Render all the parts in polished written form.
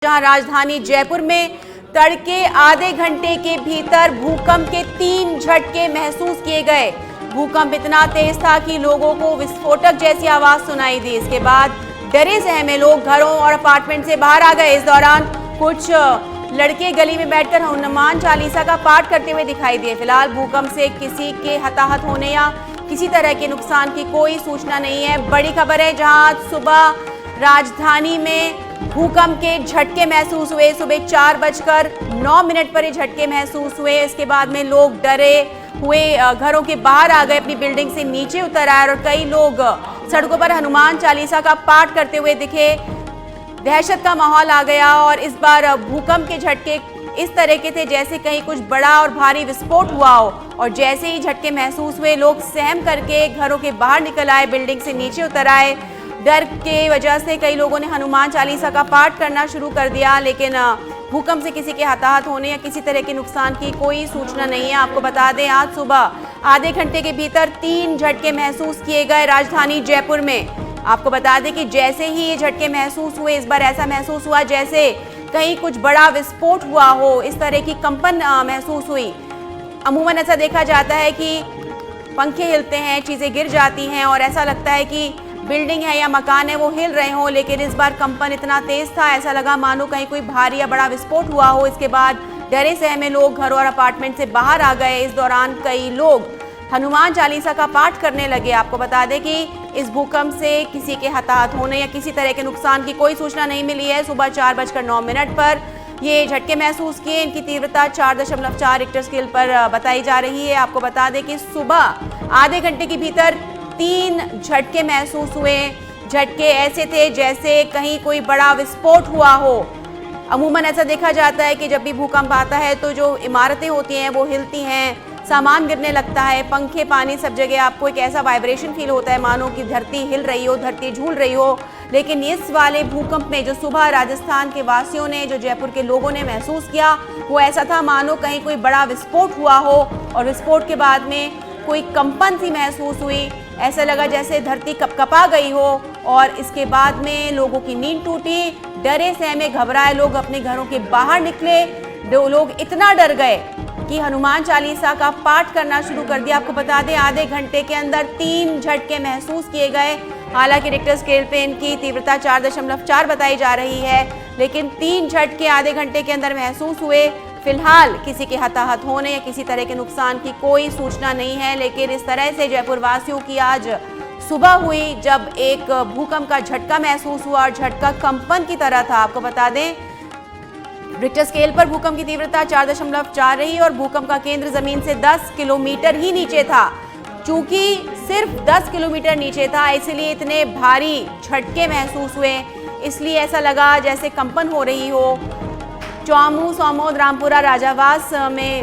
जहां राजधानी जयपुर में तड़के आधे घंटे के भीतर भूकंप के 3 झटके महसूस किए गए। भूकंप इतना तेज था कि लोगों को विस्फोटक जैसी आवाज सुनाई दी। इसके बाद डरे सहमे लोग घरों और अपार्टमेंट से बाहर आ गए। इस दौरान कुछ लड़के गली में बैठकर हनुमान चालीसा का पाठ करते हुए दिखाई दिए। फिलहाल भूकंप से किसी के हताहत होने या किसी तरह के नुकसान की कोई सूचना नहीं है। बड़ी खबर है, जहां सुबह राजधानी में भूकंप के झटके महसूस हुए। सुबह 4:09 पर ये झटके महसूस हुए। इसके बाद में लोग डरे हुए घरों के बाहर आ गए, अपनी बिल्डिंग से नीचे उतर आए और कई लोग सड़कों पर हनुमान चालीसा का पाठ करते हुए दिखे। दहशत का माहौल आ गया और इस बार भूकंप के झटके इस तरह के थे जैसे कहीं कुछ बड़ा और भारी विस्फोट हुआ हो। और जैसे ही झटके महसूस हुए, लोग सहम करके घरों के बाहर निकल आए, बिल्डिंग से नीचे उतर आए। डर के वजह से कई लोगों ने हनुमान चालीसा का पाठ करना शुरू कर दिया, लेकिन भूकंप से किसी के हताहत होने या किसी तरह के नुकसान की कोई सूचना नहीं है। आपको बता दें, आज सुबह आधे घंटे के भीतर 3 झटके महसूस किए गए राजधानी जयपुर में। आपको बता दें कि जैसे ही ये झटके महसूस हुए, इस बार ऐसा महसूस हुआ जैसे कहीं कुछ बड़ा विस्फोट हुआ हो। इस तरह की कंपन महसूस हुई। अमूमन ऐसा देखा जाता है कि पंखे हिलते हैं, चीज़ें गिर जाती हैं और ऐसा लगता है कि बिल्डिंग है या मकान है वो हिल रहे हों, लेकिन इस बार कंपन इतना तेज था, ऐसा लगा मानो कहीं कोई भारी या बड़ा विस्फोट हुआ हो। इसके बाद डरे सहमे लोग घरों और अपार्टमेंट से बाहर आ गए। इस दौरान कई लोग हनुमान चालीसा का पाठ करने लगे। आपको बता दें कि इस भूकंप से किसी के हताहत होने या किसी तरह के नुकसान की कोई सूचना नहीं मिली है। सुबह 4:09 पर ये झटके महसूस किए। इनकी तीव्रता 4.4 रिक्टर स्केल पर बताई जा रही है। आपको बता दें कि सुबह आधे घंटे के भीतर 3 झटके महसूस हुए। झटके ऐसे थे जैसे कहीं कोई बड़ा विस्फोट हुआ हो। अमूमन ऐसा देखा जाता है कि जब भी भूकंप आता है तो जो इमारतें होती हैं वो हिलती हैं, सामान गिरने लगता है, पंखे, पानी, सब जगह आपको एक ऐसा वाइब्रेशन फील होता है मानो कि धरती हिल रही हो, धरती झूल रही हो। लेकिन इस वाले भूकंप में जो सुबह राजस्थान के वासियों ने, जो जयपुर के लोगों ने महसूस किया, वो ऐसा था मानो कहीं कोई बड़ा विस्फोट हुआ हो और विस्फोट के बाद में कोई कंपन सी महसूस हुई। ऐसा लगा जैसे धरती कपकपा गई हो और इसके बाद में लोगों की नींद टूटी। डरे सहमे घबराए लोग अपने घरों के बाहर निकले। लोग इतना डर गए कि हनुमान चालीसा का पाठ करना शुरू कर दिया। आपको बता दें, आधे घंटे के अंदर 3 झटके महसूस किए गए। हालांकि रिक्टर स्केल पे इनकी तीव्रता 4.4 बताई जा रही है, लेकिन 3 झटके आधे घंटे के अंदर महसूस हुए। फिलहाल किसी के हताहत होने या किसी तरह के नुकसान की कोई सूचना नहीं है। लेकिन इस तरह से जयपुर वासियों की आज सुबह हुई जब एक भूकंप का झटका महसूस हुआ और झटका कंपन की तरह था। आपको बता दें, रिक्टर स्केल पर भूकंप की तीव्रता 4.4 रही और भूकंप का केंद्र जमीन से 10 किलोमीटर ही नीचे था। चूंकि सिर्फ 10 किलोमीटर नीचे था, इसलिए इतने भारी झटके महसूस हुए। इसलिए ऐसा लगा जैसे कंपन हो रही हो। चौमू, सौमोद, रामपुरा, राजावास में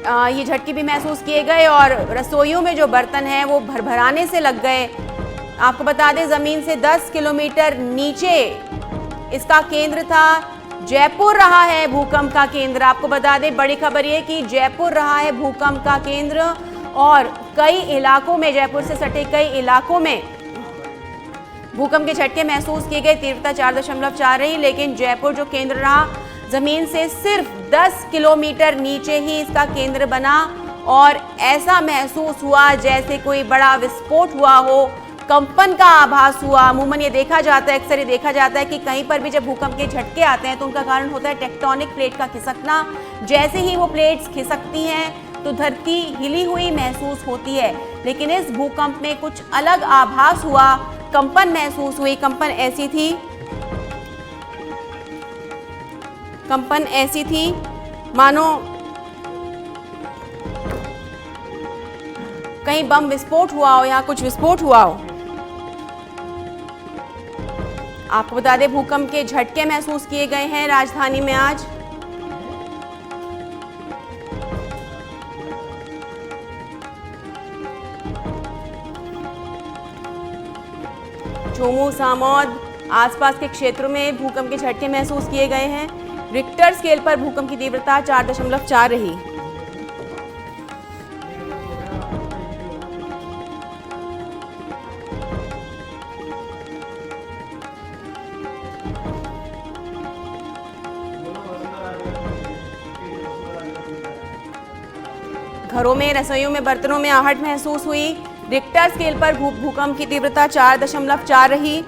ये झटके भी महसूस किए गए और रसोइयों में जो बर्तन हैं वो भरभराने से लग गए। आपको बता दें, ज़मीन से 10 किलोमीटर नीचे इसका केंद्र था। जयपुर रहा है भूकंप का केंद्र। आपको बता दें, बड़ी खबर ये कि जयपुर रहा है भूकंप का केंद्र और कई इलाकों में, जयपुर से सटे कई इलाकों में भूकंप के झटके महसूस किए गए। तीव्रता 4.4 रही, लेकिन जयपुर जो केंद्र रहा, जमीन से सिर्फ 10 किलोमीटर नीचे ही इसका केंद्र बना और ऐसा महसूस हुआ जैसे कोई बड़ा विस्फोट हुआ हो। कंपन का आभास हुआ। अमूमन ये देखा जाता है, अक्सर ये देखा जाता है कि कहीं पर भी जब भूकंप के झटके आते हैं तो उनका कारण होता है टेक्टोनिक प्लेट का खिसकना। जैसे ही वो प्लेट्स खिसकती हैं तो धरती हिली हुई महसूस होती है। लेकिन इस भूकंप में कुछ अलग आभास हुआ, कंपन महसूस हुई। कंपन ऐसी थी मानो कहीं बम विस्फोट हुआ हो, यहाँ कुछ विस्फोट हुआ हो। आपको बता दें, भूकंप के झटके महसूस किए गए हैं राजधानी में आज। चौमू, सामौद, आसपास के क्षेत्रों में भूकंप के झटके महसूस किए गए हैं। रिक्टर स्केल पर भूकंप की तीव्रता 4.4 रही। घरों में, रसोइयों में, बर्तनों में आहट महसूस हुई। रिक्टर स्केल पर भूकंप की तीव्रता 4.4 रही।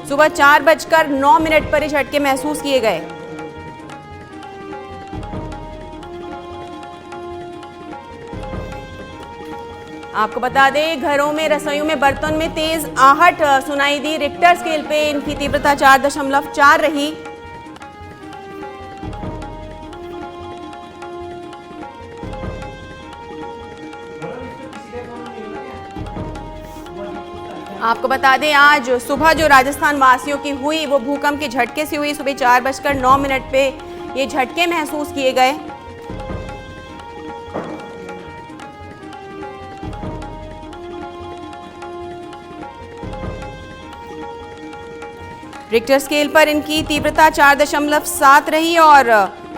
सुबह 4:09 पर ये झटके महसूस किए गए। आपको बता दें, घरों में, रसोइयों में, बर्तन में तेज आहट सुनाई दी। रिक्टर स्केल पे इनकी तीव्रता 4.4 रही। आपको बता दें, आज सुबह जो राजस्थान वासियों की हुई वो भूकंप के झटके से हुई। सुबह 4:09 पे ये झटके महसूस किए गए। रिक्टर स्केल पर इनकी तीव्रता 4.7 रही और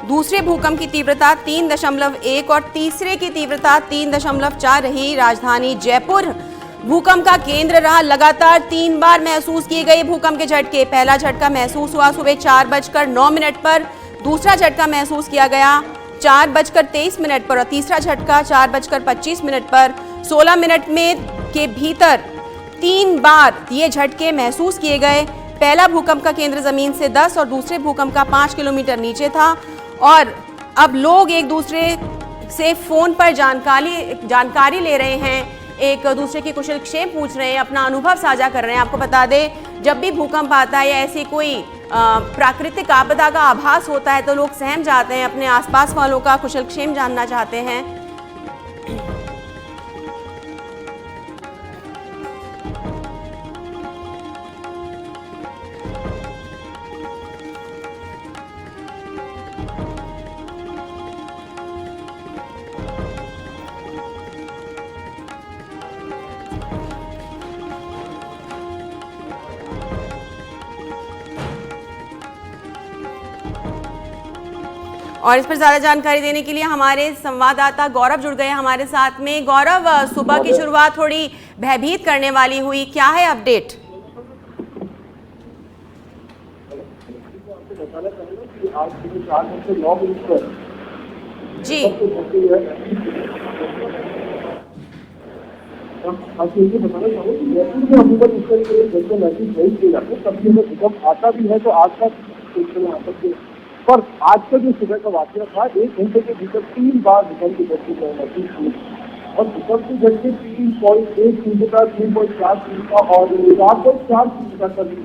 दूसरे भूकंप की तीव्रता 3.1 और तीसरे की तीव्रता 3.4 रही। राजधानी जयपुर भूकंप का केंद्र रहा। लगातार 3 बार महसूस किए गए भूकंप के झटके। पहला झटका महसूस हुआ सुबह 4:09 पर, दूसरा झटका महसूस किया गया 4:23 पर और तीसरा झटका 4:25 पर। 16 मिनट में के भीतर 3 बार ये झटके महसूस किए गए। पहला भूकंप का केंद्र जमीन से 10 और दूसरे भूकंप का 5 किलोमीटर नीचे था। और अब लोग एक दूसरे से फोन पर जानकारी ले रहे हैं, एक दूसरे की कुशलक्षेम पूछ रहे हैं, अपना अनुभव साझा कर रहे हैं। आपको बता दें, जब भी भूकंप आता है या ऐसी कोई प्राकृतिक आपदा का आभास होता है तो लोग सहम जाते हैं, अपने आसपास वालों का कुशलक्षेम जानना चाहते हैं। और इस पर ज्यादा जानकारी देने के लिए हमारे संवाददाता गौरव जुड़ गए हमारे साथ में। गौरव, सुबह की शुरुआत थोड़ी भयभीत करने वाली हुई, क्या है अपडेट? जी आता भी है तो आज तक पर आज का जो सुबह का वाकया था, 1 घंटे के भीतर 3 बार भूकंप की झटके महसूस हुई और भूकंप की झटके 3.1 तीव्रता, 3.4 तीव्रता और 4.4 तीव्रता का भी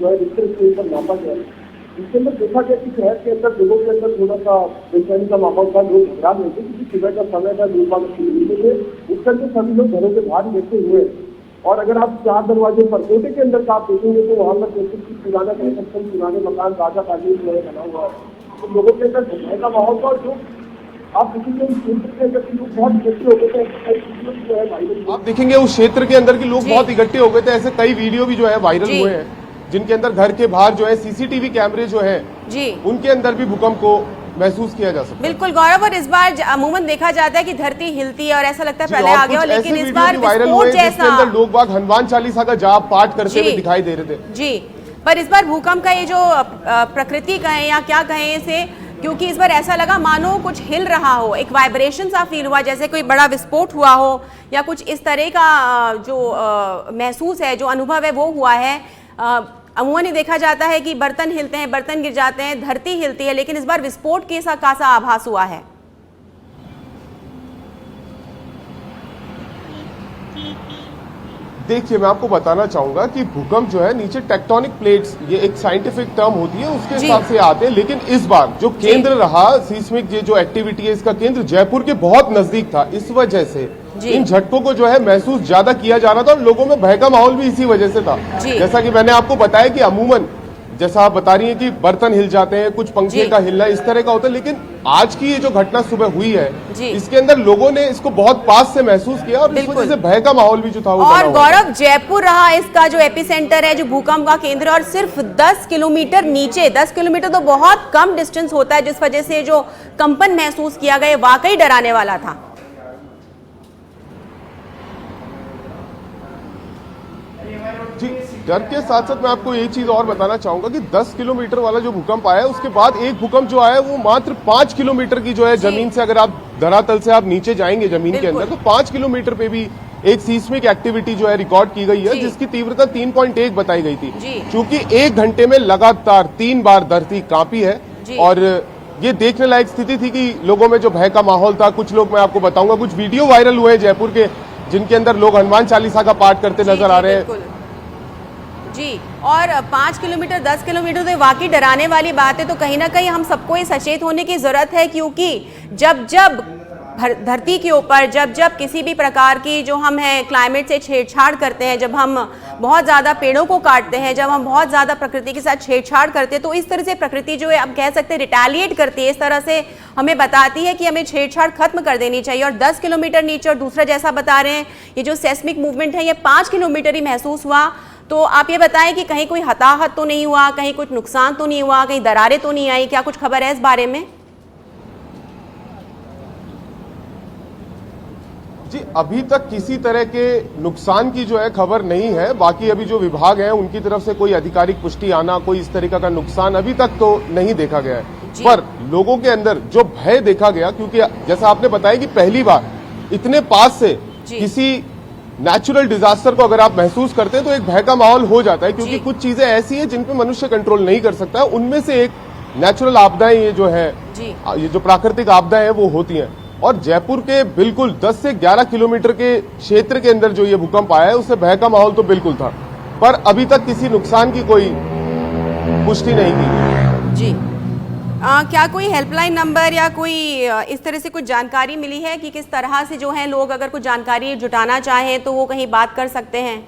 जो है रिक्टर स्केल पर नापा गया। इसके अंदर देखा गया कि शहर के अंदर लोगों के अंदर थोड़ा सा बेचैनी का माहौल था। लोग घबरा रहे थे क्योंकि सुबह का समय था, लोग थे। उस समय सभी लोग घरों के बाहर बैठे हुए और अगर आप 4 दरवाजे पर कोटे के अंदर आप देखेंगे तो वहां पर जैसे कि पुराना कंस्ट्रक्शन, पुराने मकान राजा कालीन जो है बना हुआ है, तो लोगों के अंदर घबराने का माहौल था। जो आप देखेंगे उस क्षेत्र के अंदर लोग बहुत इकट्ठे हो गए थे, जो है वायरल। आप देखेंगे उस क्षेत्र के अंदर के लोग बहुत इकट्ठे हो गए थे। ऐसे कई वीडियो भी जो है वायरल हुए हैं, जिनके अंदर घर के बाहर जो है सीसीटीवी कैमरे जो है उनके अंदर भी भूकंप को महसूस किया जा सकता है। बिल्कुल गौरव, और इस बार अमूमन देखा जाता है कि धरती हिलती है और ऐसा लगता है पहले आ गया, लेकिन इस बार वायरल हुए जिसके अंदर लोग बाग हनुमान चालीसा का जाप पाठ करते हुए दिखाई दे रहे थे। जी, पर इस बार भूकंप का ये जो प्रकृति कहें या क्या कहें इसे, क्योंकि इस बार ऐसा लगा मानो कुछ हिल रहा हो, एक वाइब्रेशन सा फील हुआ, जैसे कोई बड़ा विस्फोट हुआ हो या कुछ इस तरह का जो महसूस है, जो अनुभव है वो हुआ है। अमूमन ही देखा जाता है कि बर्तन हिलते हैं, बर्तन गिर जाते हैं, धरती हिलती है, लेकिन इस बार विस्फोट के सा खासा आभास हुआ है। देखिए, मैं आपको बताना चाहूंगा कि भूकंप जो है नीचे टेक्टोनिक प्लेट्स, ये एक साइंटिफिक टर्म होती है, उसके हिसाब से आते हैं। लेकिन इस बार जो केंद्र रहा सीस्मिक, ये जो एक्टिविटी है, इसका केंद्र जयपुर के बहुत नजदीक था। इस वजह से इन झटकों को जो है महसूस ज्यादा किया जा रहा था और लोगों में भय का माहौल भी इसी वजह से था। जैसा कि मैंने आपको बताया कि अमूमन जैसा आप बता रही हैं कि बर्तन हिल जाते हैं, कुछ पंखे का हिलना इस तरह का होता है, लेकिन आज की ये जो घटना सुबह हुई है इसके अंदर लोगों ने इसको बहुत पास से महसूस किया और इस वजह से भय का माहौल भी जो था वो और गौरव, जयपुर रहा इसका जो एपिसेंटर है, जो भूकंप का केंद्र, और सिर्फ 10 किलोमीटर नीचे, 10 किलोमीटर तो बहुत कम डिस्टेंस होता है, जिस वजह से जो कंपन महसूस किया गया वाकई डराने वाला था। जी डर के साथ साथ मैं आपको एक चीज और बताना चाहूंगा कि 10 किलोमीटर वाला जो भूकंप आया है उसके बाद एक भूकंप जो आया है वो मात्र 5 किलोमीटर की जो है जमीन से, अगर आप धरातल से आप नीचे जाएंगे जमीन के अंदर, तो 5 किलोमीटर पे भी एक सीस्मिक एक्टिविटी जो है रिकॉर्ड की गई है, जिसकी तीव्रता 3.1 बताई गई थी। क्योंकि 1 घंटे में लगातार 3 बार धरती कांपी है और ये देखने लायक स्थिति थी कि लोगों में जो भय का माहौल था। कुछ लोग, मैं आपको बताऊंगा, कुछ वीडियो वायरल हुए हैं जयपुर के जिनके अंदर लोग हनुमान चालीसा का पाठ करते नजर आ रहे हैं। जी, और 5 किलोमीटर 10 किलोमीटर तो वाकई डराने वाली बात है। तो कहीं ना कहीं हम सबको ये सचेत होने की जरूरत है, क्योंकि जब जब धरती के ऊपर जब किसी भी प्रकार की जो हम हैं क्लाइमेट से छेड़छाड़ करते हैं, जब हम बहुत ज़्यादा पेड़ों को काटते हैं, जब हम बहुत ज़्यादा प्रकृति के साथ छेड़छाड़ करते हैं, तो इस तरह से प्रकृति जो है, अब कह सकते हैं रिटेलिएट करती है, इस तरह से हमें बताती है कि हमें छेड़छाड़ खत्म कर देनी चाहिए। और 10 किलोमीटर नीचे, और दूसरा जैसा बता रहे हैं ये जो सेस्मिक मूवमेंट है ये 5 किलोमीटर ही महसूस हुआ। तो आप ये बताएं कि कहीं कोई हताहत तो नहीं हुआ, कहीं कुछ नुकसान तो नहीं हुआ, कहीं दरारें तो नहीं आई, क्या कुछ खबर है इस बारे में? जी, अभी तक किसी तरह के नुकसान की जो है खबर नहीं है। बाकी अभी जो विभाग है उनकी तरफ से कोई आधिकारिक पुष्टि आना, कोई इस तरीका का नुकसान अभी तक तो नहीं देखा गया है। पर लोगों के अंदर जो भय देखा गया, क्योंकि जैसा आपने बताया कि पहली बार इतने पास से किसी नेचुरल डिजास्टर को अगर आप महसूस करते हैं तो एक भय का माहौल हो जाता है, क्योंकि कुछ चीजें ऐसी हैं जिन पे मनुष्य कंट्रोल नहीं कर सकता। उनमें से एक नेचुरल आपदाएं, ये जो है, ये जो प्राकृतिक आपदाएं हैं वो होती हैं। और जयपुर के बिल्कुल 10 से 11 किलोमीटर के क्षेत्र के अंदर जो ये भूकंप आया है उससे भय का माहौल तो बिल्कुल था, पर अभी तक किसी नुकसान की कोई पुष्टि नहीं की जी। क्या कोई हेल्पलाइन नंबर या कोई इस तरह से कुछ जानकारी मिली है कि किस तरह से जो है लोग अगर कुछ जानकारी जुटाना चाहें तो वो कहीं बात कर सकते हैं?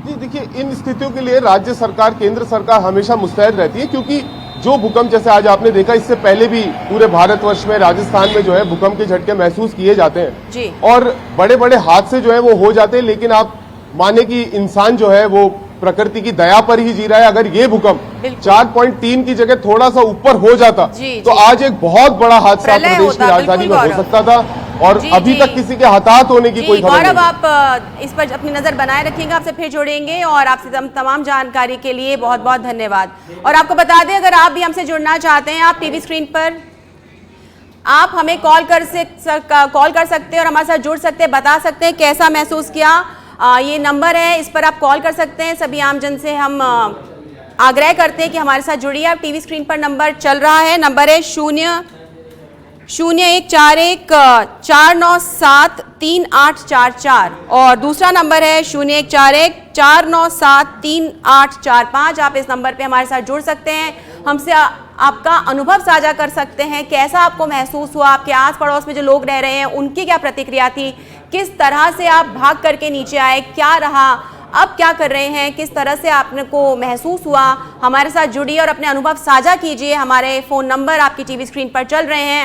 जी देखिए, इन स्थितियों के लिए राज्य सरकार, केंद्र सरकार हमेशा मुस्तैद रहती है, क्योंकि जो भूकंप जैसे आज आपने देखा, इससे पहले भी पूरे भारतवर्ष में राजस्थान में जो है भूकंप के झटके महसूस किए जाते हैं जी। और बड़े बड़े हादसे जो है वो हो जाते हैं। लेकिन आप माने कि इंसान जो है वो प्रकृति की दया पर ही जी रहा है। अगर ये भूकंप 4.3 की जगह थोड़ा सा ऊपर हो जाता तो आज एक बहुत बड़ा हादसा प्रदेश की राजधानी में हो सकता था, और अभी तक किसी के हताहत होने की कोई खबर नहीं। गौरव, आप इस पर अपनी नजर बनाए रखिएगा, आपसे फिर जुड़ेंगे और आपसे तमाम जानकारी के लिए बहुत बहुत धन्यवाद। और आपको बता दें, अगर आप भी हमसे जुड़ना चाहते हैं, आप टीवी स्क्रीन पर आप हमें कॉल कर सकते हैं और हमारे साथ जुड़ सकते हैं, बता सकते हैं कैसा महसूस किया। ये नंबर है, इस पर आप कॉल कर सकते हैं। सभी आमजन से हम आग्रह करते हैं कि हमारे साथ जुड़िए। आप टीवी स्क्रीन पर नंबर चल रहा है, नंबर है 0141-497-3844 और दूसरा नंबर है 0141-497-3845। आप इस नंबर पे हमारे साथ जुड़ सकते हैं, हमसे आपका अनुभव साझा कर सकते हैं, कैसा आपको महसूस हुआ, आपके आस पड़ोस में जो लोग रह रहे हैं उनकी क्या प्रतिक्रिया थी, किस तरह से आप भाग करके नीचे आए, क्या रहा, अब क्या कर रहे हैं, किस तरह से आपको महसूस हुआ। हमारे साथ जुड़िए और अपने अनुभव साझा कीजिए। हमारे फ़ोन नंबर आपकी टीवी स्क्रीन पर चल रहे हैं।